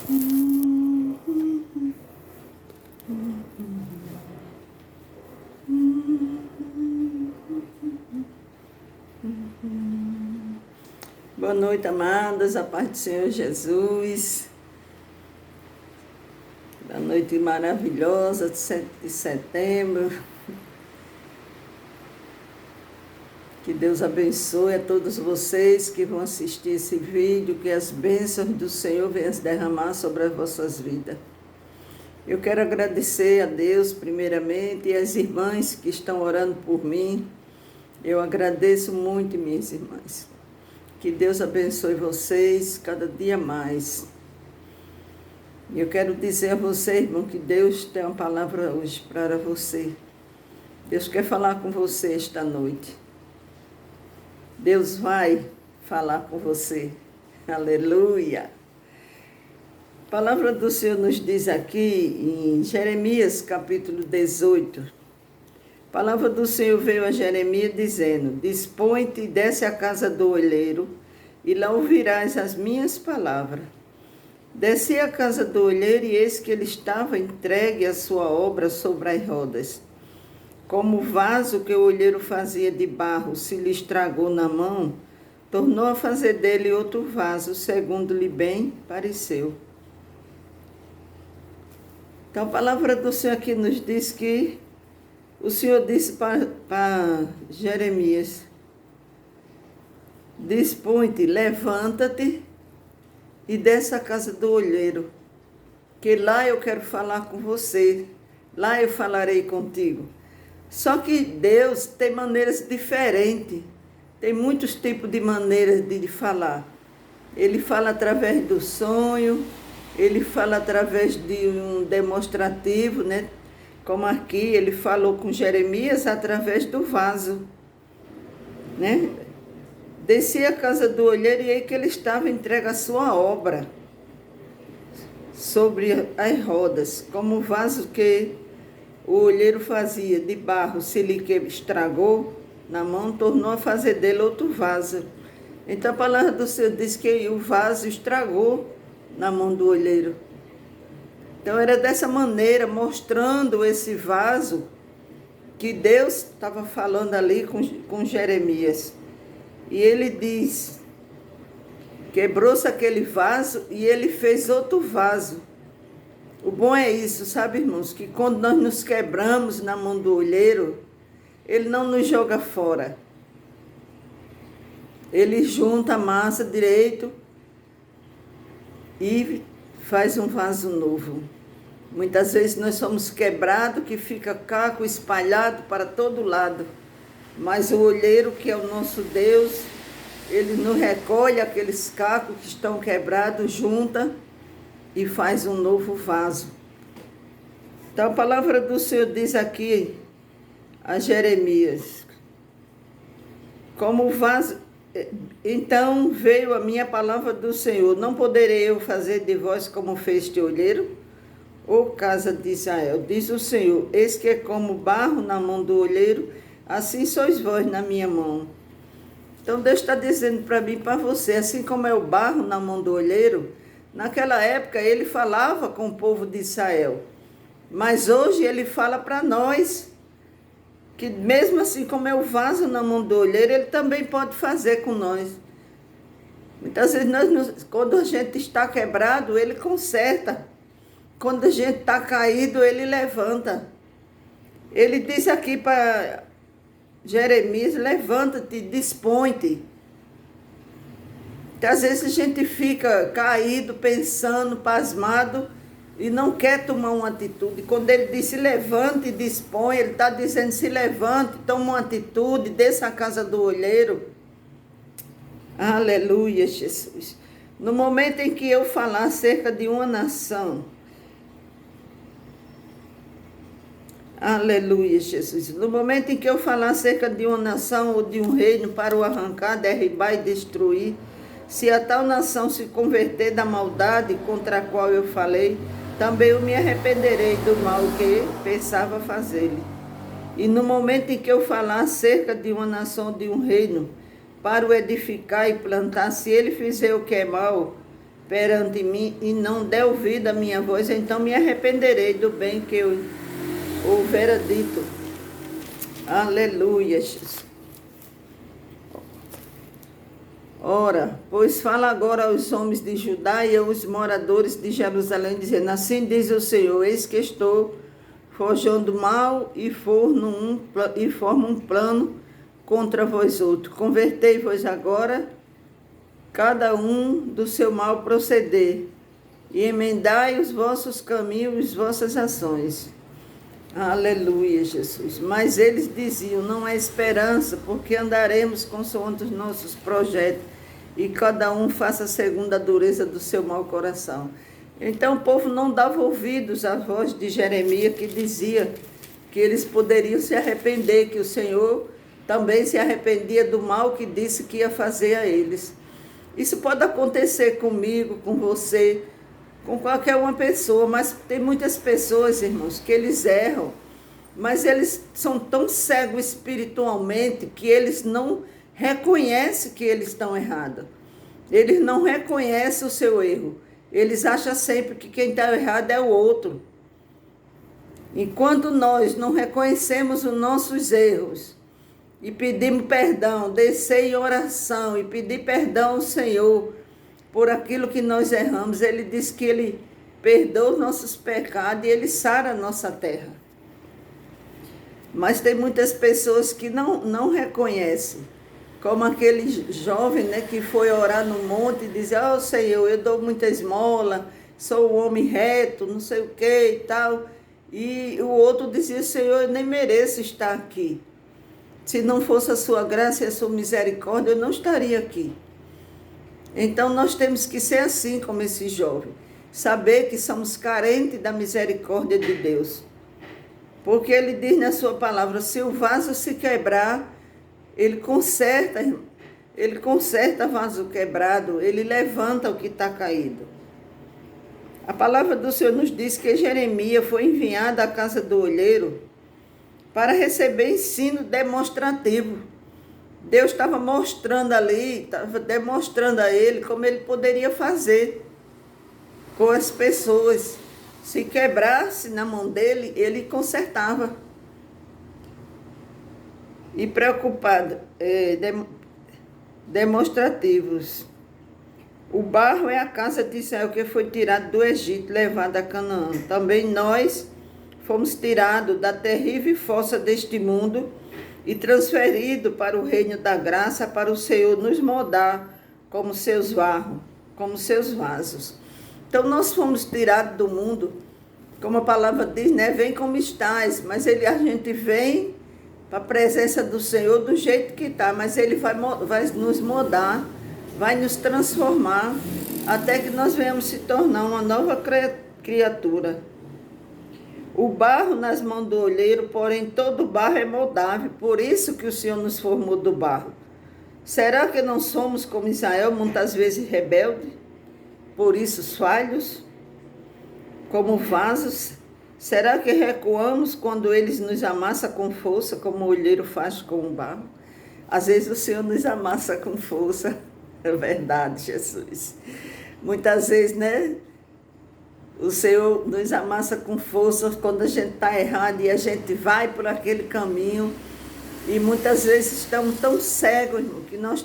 Boa noite, amadas, a paz do Senhor Jesus. Boa noite maravilhosa de 7 de setembro. Que Deus abençoe a todos vocês que vão assistir esse vídeo, que as bênçãos do Senhor venham se derramar sobre as vossas vidas. Eu quero agradecer a Deus, primeiramente, e às irmãs que estão orando por mim. Eu agradeço muito, minhas irmãs. Que Deus abençoe vocês cada dia mais. Eu quero dizer a você, irmão, que Deus tem uma palavra hoje para você. Deus quer falar com você esta noite. Deus vai falar com você. Aleluia! A palavra do Senhor nos diz aqui em Jeremias capítulo 18. A palavra do Senhor veio a Jeremias dizendo: Dispõe-te e desce à casa do olheiro, e lá ouvirás as minhas palavras. Desci à casa do olheiro, e eis que ele estava entregue à sua obra sobre as rodas. Como o vaso que o olheiro fazia de barro se lhe estragou na mão, tornou a fazer dele outro vaso, segundo lhe bem pareceu. Então a palavra do Senhor aqui nos diz que o Senhor disse para Jeremias: Dispõe-te, levanta-te e desce à casa do olheiro, que lá eu quero falar com você, lá eu falarei contigo. Só que Deus tem maneiras diferentes, tem muitos tipos de maneiras de falar. Ele fala através do sonho, ele fala através de um demonstrativo, né? Como aqui ele falou com Jeremias através do vaso, né? Desci à casa do olheiro e aí que ele estava entregue a sua obra sobre as rodas, como o vaso que o olheiro fazia de barro, se lhe estragou na mão, tornou a fazer dele outro vaso. Então a palavra do Senhor diz que o vaso estragou na mão do olheiro. Então era dessa maneira, mostrando esse vaso, que Deus estava falando ali com Jeremias. E ele diz, quebrou-se aquele vaso e ele fez outro vaso. O bom é isso, sabe, irmãos, que quando nós nos quebramos na mão do olheiro, ele não nos joga fora. Ele junta a massa direito e faz um vaso novo. Muitas vezes nós somos quebrados, que fica caco espalhado para todo lado. Mas o olheiro, que é o nosso Deus, ele nos recolhe aqueles cacos que estão quebrados, junta e faz um novo vaso. Então a palavra do Senhor diz aqui a Jeremias: como o vaso, então veio a minha palavra do Senhor: não poderei eu fazer de vós como fez este olheiro, ó casa de Israel? Diz o Senhor: eis que é como barro na mão do olheiro, assim sois vós na minha mão. Então Deus está dizendo para mim e para você, assim como é o barro na mão do olheiro, naquela época ele falava com o povo de Israel, mas hoje ele fala para nós, que mesmo assim como é o vaso na mão do olheiro, ele também pode fazer com nós. Muitas vezes quando a gente está quebrado, ele conserta. Quando a gente está caído, ele levanta. Ele disse aqui para Jeremias: levanta-te, dispõe-te. Às vezes a gente fica caído, pensando, pasmado, e não quer tomar uma atitude. Quando ele diz se levante e dispõe, ele está dizendo se levante, toma uma atitude, desça à casa do olheiro. Aleluia, Jesus. No momento em que eu falar acerca de uma nação, aleluia, Jesus. No momento em que eu falar acerca de uma nação ou de um reino para o arrancar, derribar e destruir, se a tal nação se converter da maldade contra a qual eu falei, também eu me arrependerei do mal que pensava fazer-lhe. E no momento em que eu falar acerca de uma nação ou de um reino, para o edificar e plantar, se ele fizer o que é mal, perante mim e não der ouvido à minha voz, então me arrependerei do bem que eu houvera dito. Aleluia, Jesus. Ora, pois fala agora aos homens de Judá e aos moradores de Jerusalém, dizendo: assim diz o Senhor, eis que estou forjando mal e formo um plano contra vós outros. Convertei-vos agora, cada um do seu mal proceder, e emendai os vossos caminhos, as vossas ações. Aleluia, Jesus. Mas eles diziam: não há esperança, porque andaremos consoante os nossos projetos, e cada um faça segundo a dureza do seu mau coração. Então o povo não dava ouvidos à voz de Jeremias, que dizia que eles poderiam se arrepender, que o Senhor também se arrependia do mal que disse que ia fazer a eles. Isso pode acontecer comigo, com você, com qualquer uma pessoa, mas tem muitas pessoas, irmãos, que eles erram, mas eles são tão cegos espiritualmente que eles não reconhecem que eles estão errados. Eles não reconhecem o seu erro. Eles acham sempre que quem está errado é o outro. Enquanto nós não reconhecemos os nossos erros e pedimos perdão, descer em oração e pedir perdão ao Senhor por aquilo que nós erramos, Ele diz que Ele perdoa os nossos pecados e Ele sara a nossa terra. Mas tem muitas pessoas que não reconhecem, como aquele jovem, né, que foi orar no monte e dizia: oh Senhor, eu dou muita esmola, sou um homem reto, não sei o que e tal. E o outro dizia: Senhor, eu nem mereço estar aqui. Se não fosse a sua graça e a sua misericórdia, eu não estaria aqui. Então nós temos que ser assim como esse jovem, saber que somos carentes da misericórdia de Deus. Porque Ele diz na sua palavra: se o vaso se quebrar, Ele conserta vaso quebrado, Ele levanta o que está caído. A palavra do Senhor nos diz que Jeremias foi enviado à casa do olheiro para receber ensino demonstrativo. Deus estava mostrando ali, estava demonstrando a ele como ele poderia fazer com as pessoas. Se quebrasse na mão dele, ele consertava. E preocupado, demonstrativos. O barro é a casa de Israel que foi tirado do Egito, levado a Canaã. Também nós fomos tirados da terrível fossa deste mundo e transferidos para o reino da graça, para o Senhor nos moldar como seus vasos. Então nós fomos tirados do mundo, como a palavra diz, né? Vem como estás, mas a gente vem para a presença do Senhor do jeito que está, mas Ele vai nos moldar, vai nos transformar, até que nós venhamos se tornar uma nova criatura. O barro nas mãos do olheiro, porém todo barro é moldável, por isso que o Senhor nos formou do barro. Será que não somos como Israel, muitas vezes rebelde, por isso falhos, como vasos? Será que recuamos quando eles nos amassam com força, como o olheiro faz com o barro? Às vezes o Senhor nos amassa com força, é verdade, Jesus. Muitas vezes, né? O Senhor nos amassa com força quando a gente está errado e a gente vai por aquele caminho. E muitas vezes estamos tão cegos, irmão, que nós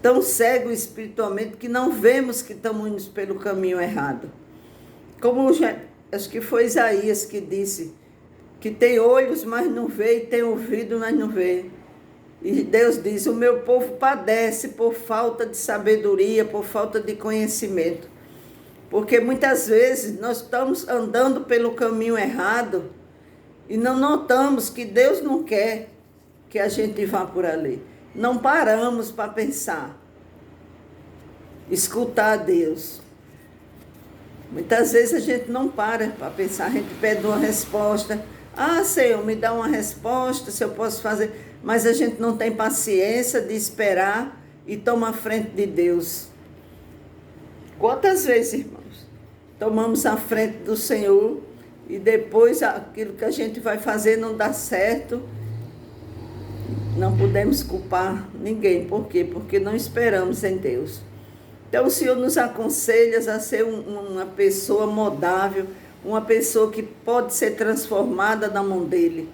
tão cegos espiritualmente que não vemos que estamos indo pelo caminho errado. Como acho que foi Isaías que disse que tem olhos, mas não vê, e tem ouvido, mas não vê. E Deus diz: o meu povo padece por falta de sabedoria, por falta de conhecimento. Porque muitas vezes nós estamos andando pelo caminho errado e não notamos que Deus não quer que a gente vá por ali. Não paramos para pensar, escutar a Deus. Muitas vezes a gente não para pensar, a gente pede uma resposta. Ah, Senhor, me dá uma resposta, se eu posso fazer. Mas a gente não tem paciência de esperar e toma a frente de Deus. Quantas vezes, irmãos, tomamos a frente do Senhor e depois aquilo que a gente vai fazer não dá certo? Não podemos culpar ninguém. Por quê? Porque não esperamos em Deus. Então o Senhor nos aconselha a ser uma pessoa modável, uma pessoa que pode ser transformada na mão dele.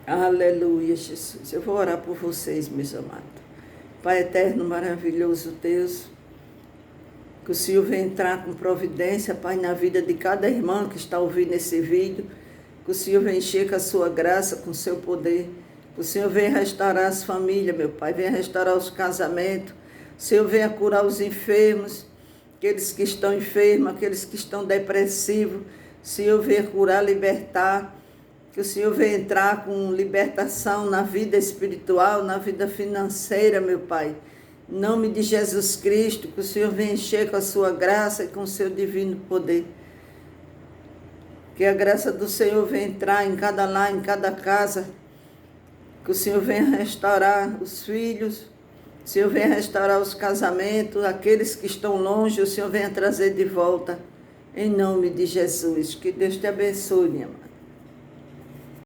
Aleluia, Jesus. Eu vou orar por vocês, meus amados. Pai eterno, maravilhoso Deus, que o Senhor venha entrar com providência, Pai, na vida de cada irmão que está ouvindo esse vídeo, que o Senhor venha encher com a sua graça, com o seu poder, que o Senhor venha restaurar as famílias, meu Pai, venha restaurar os casamentos, o Senhor venha curar os enfermos, aqueles que estão enfermos, aqueles que estão depressivos, o Senhor venha curar, libertar, que o Senhor venha entrar com libertação na vida espiritual, na vida financeira, meu Pai. Em nome de Jesus Cristo, que o Senhor venha encher com a sua graça e com o seu divino poder. Que a graça do Senhor venha entrar em cada lar, em cada casa. Que o Senhor venha restaurar os filhos. O Senhor venha restaurar os casamentos. Aqueles que estão longe, o Senhor venha trazer de volta. Em nome de Jesus. Que Deus te abençoe, minha mãe.